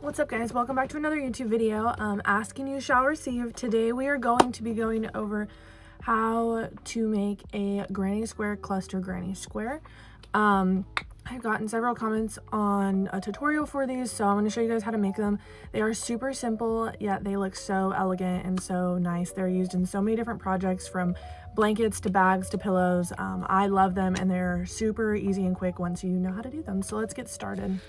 What's up, guys? Welcome back to another YouTube video. Asking you shall receive. Today we are going to be going over how to make a granny square cluster granny square. I've gotten several comments on a tutorial for these, so I'm going to show you guys how to make them. They are super simple, yet they look so elegant and so nice. They're used in so many different projects, from blankets to bags to pillows. I love them, and they're super easy and quick once you know how to do them. So let's get started.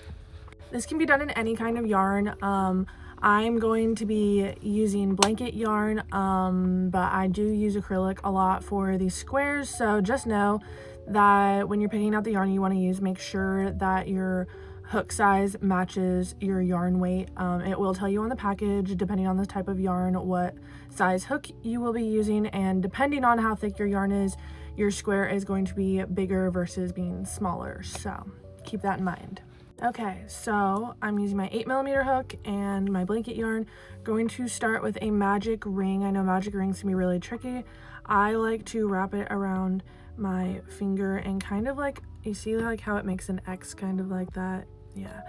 This can be done in any kind of yarn. I'm going to be using blanket yarn, but I do use acrylic a lot for these squares. So just know that when you're picking out the yarn you want to use, make sure that your hook size matches your yarn weight. It will tell you on the package, depending on the type of yarn, what size hook you will be using, and depending on how thick your yarn is, your square is going to be bigger versus being smaller. So keep that in mind. Okay, so I'm using my 8mm hook and my blanket yarn. Going to start with a magic ring. I know magic rings can be really tricky. I like to wrap it around my finger and kind of like, you see like how it makes an X, kind of like that? Yeah.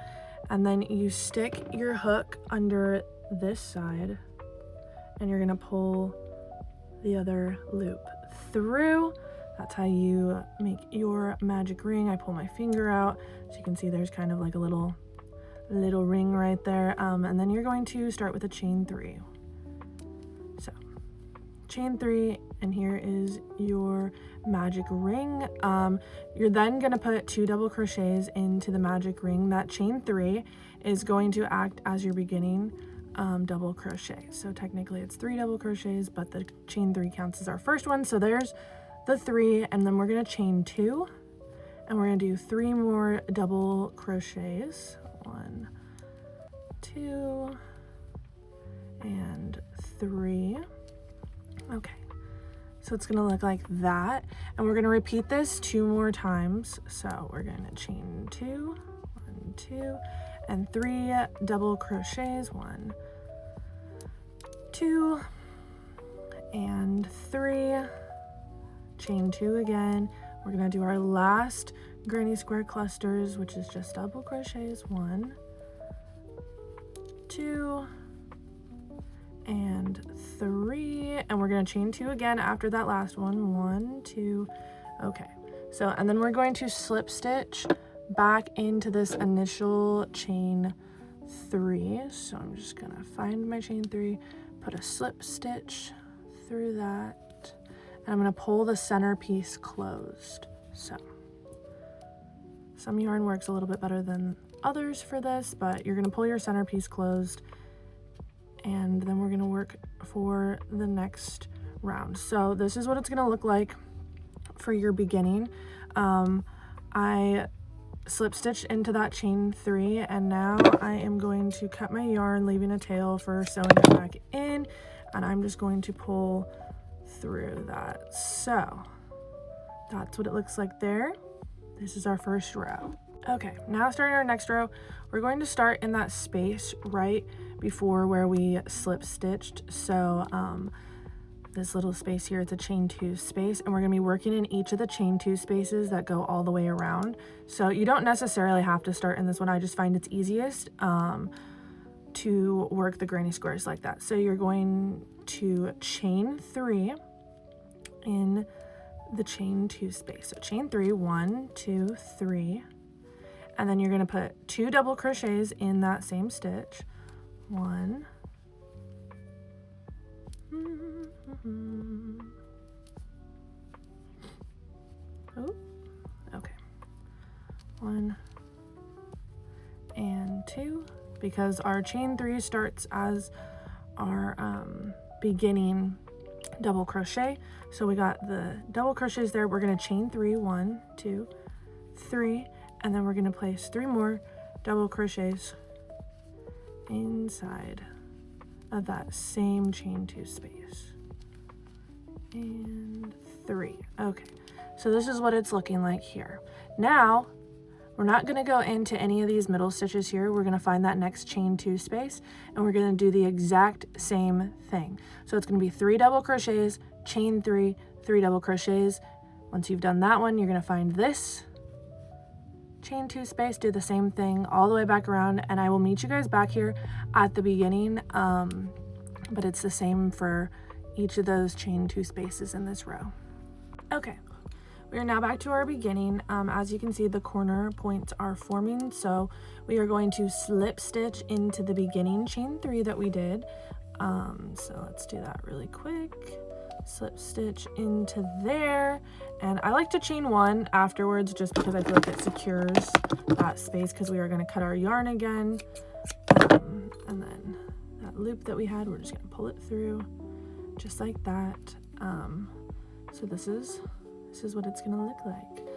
And then you stick your hook under this side and you're gonna pull the other loop through. That's how you make your magic ring. I pull my finger out, so you can see there's kind of like a little ring right there. And then you're going to start with a chain 3. So chain 3, and here is your magic ring. You're then gonna put 2 double crochets into the magic ring. That chain 3 is going to act as your beginning double crochet. So technically it's 3 double crochets, but the chain 3 counts as our first one. So there's the 3, and then we're going to chain 2, and we're going to do 3 more double crochets. 1, 2, and 3. Okay, so it's going to look like that, and we're going to repeat this 2 more times. So we're going to chain 2, 1, 2, and 3 double crochets. 1, 2, and 3. Chain 2 again. We're gonna do our last granny square clusters, which is just double crochets. 1, 2, and 3, and we're gonna chain 2 again after that last one. 1, 2. Okay, so and then we're going to slip stitch back into this initial chain 3. So I'm just gonna find my chain 3, put a slip stitch through that, and I'm going to pull the center piece closed. So some yarn works a little bit better than others for this, but you're going to pull your center piece closed, and then we're going to work for the next round. So this is what it's going to look like for your beginning. I slip stitched into that chain 3, and now I am going to cut my yarn, leaving a tail for sewing it back in, and I'm just going to pull through that. So that's what it looks like there. This is our first row. Okay, now starting our next row, we're going to start in that space right before where we slip stitched. So this little space here, it's a chain 2 space, and we're going to be working in each of the chain 2 spaces that go all the way around. So you don't necessarily have to start in this one. I just find it's easiest to work the granny squares like that. So you're going to chain 3 in the chain 2 space. So chain 3, 1, 2, 3, and then you're going to put 2 double crochets in that same stitch. 1, oh, okay, 1 and 2, because our chain 3 starts as our beginning double crochet. So we got the double crochets there. We're going to chain 3, 1, 2, 3, and then we're going to place 3 more double crochets inside of that same chain 2 space, and 3. Okay, so this is what it's looking like here. Now we're not going to go into any of these middle stitches here. We're going to find that next chain 2 space, and we're going to do the exact same thing. So it's going to be 3 double crochets, chain 3, 3 double crochets. Once you've done that one, you're going to find this chain 2 space, do the same thing all the way back around, and I will meet you guys back here at the beginning, but it's the same for each of those chain 2 spaces in this row. Okay, we are now back to our beginning. As you can see, the corner points are forming, so we are going to slip stitch into the beginning chain 3 that we did. So let's do that really quick. Slip stitch into there, and I like to chain 1 afterwards just because I feel like it secures that space, because we are going to cut our yarn again, and then that loop that we had, we're just going to pull it through just like that. So this is what it's going to look like.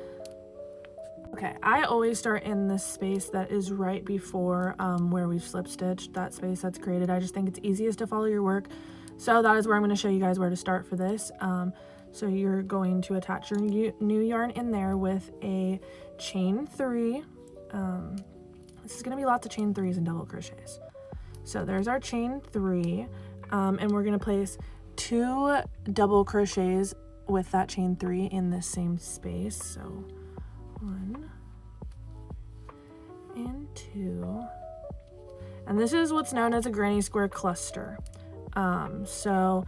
Okay, I always start in this space that is right before where we've slip stitched, that space that's created. I just think it's easiest to follow your work. So that is where I'm going to show you guys where to start for this. So you're going to attach your new yarn in there with a chain 3. This is going to be lots of chain 3s and double crochets. So there's our chain 3, and we're going to place 2 double crochets with that chain 3 in this same space. So 1 and 2, and this is what's known as a granny square cluster. So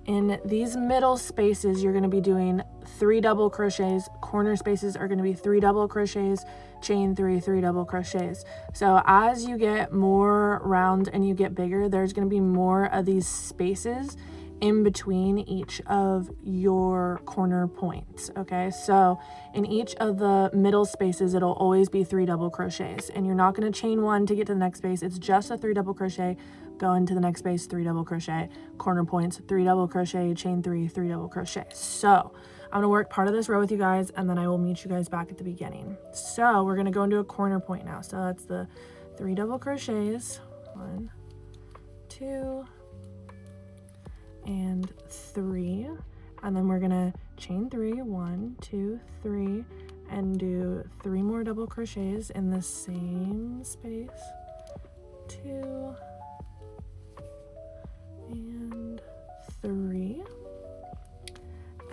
in these middle spaces, you're going to be doing 3 double crochets. Corner spaces are going to be 3 double crochets, chain 3, 3 double crochets. So as you get more round and you get bigger, there's going to be more of these spaces in between each of your corner points. Okay, so in each of the middle spaces, it'll always be 3 double crochets, and you're not going to chain 1 to get to the next space. It's just a 3 double crochet, go into the next space, 3 double crochet, corner points, 3 double crochet, chain 3, 3 double crochet. So I'm going to work part of this row with you guys, and then I will meet you guys back at the beginning. So we're going to go into a corner point now. So that's the 3 double crochets, 1, 2, and 3, and then we're gonna chain 3, 1, 2, 3, and do 3 more double crochets in the same space, 2 and 3,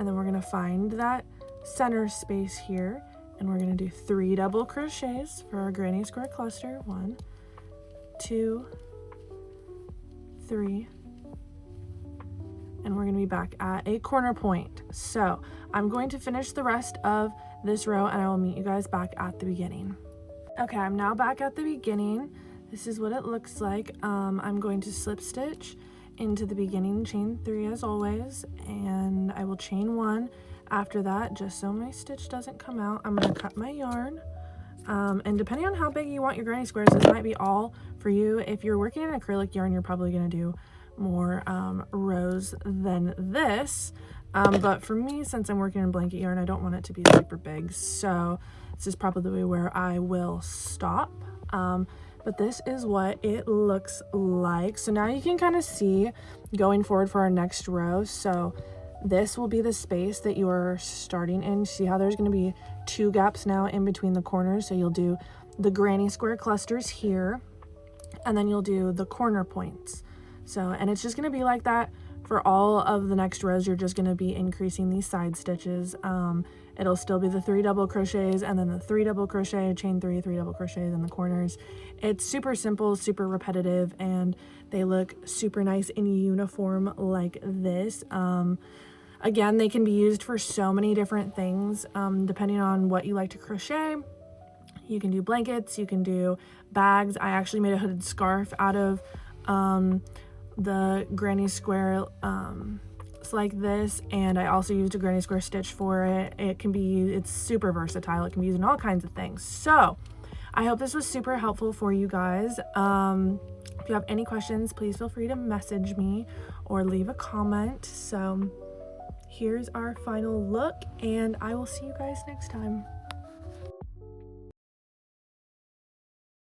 and then we're gonna find that center space here, and we're gonna do 3 double crochets for our granny square cluster, 1, 2, 3, and we're going to be back at a corner point. So I'm going to finish the rest of this row, and I will meet you guys back at the beginning. Okay, I'm now back at the beginning. This is what it looks like. I'm going to slip stitch into the beginning chain 3 as always, and I will chain 1 after that, just so my stitch doesn't come out. I'm going to cut my yarn, and depending on how big you want your granny squares, this might be all for you. If you're working in acrylic yarn, you're probably going to do more rows than this, but for me, since I'm working in blanket yarn, I don't want it to be super big, so this is probably where I will stop. But this is what it looks like. So now you can kind of see going forward for our next row. So this will be the space that you are starting in. See how there's going to be 2 gaps now in between the corners. So you'll do the granny square clusters here, and then you'll do the corner points. So, and it's just going to be like that for all of the next rows. You're just going to be increasing these side stitches. It'll still be the 3 double crochets, and then the 3 double crochet, chain 3, 3 double crochets in the corners. It's super simple, super repetitive, and they look super nice in uniform like this. Again, they can be used for so many different things, depending on what you like to crochet. You can do blankets, you can do bags. I actually made a hooded scarf out of the granny square like this, and I also used a granny square stitch for it. It's super versatile. It can be used in all kinds of things. So I hope this was super helpful for you guys. If you have any questions, please feel free to message me or leave a comment. So here's our final look, and I will see you guys next time.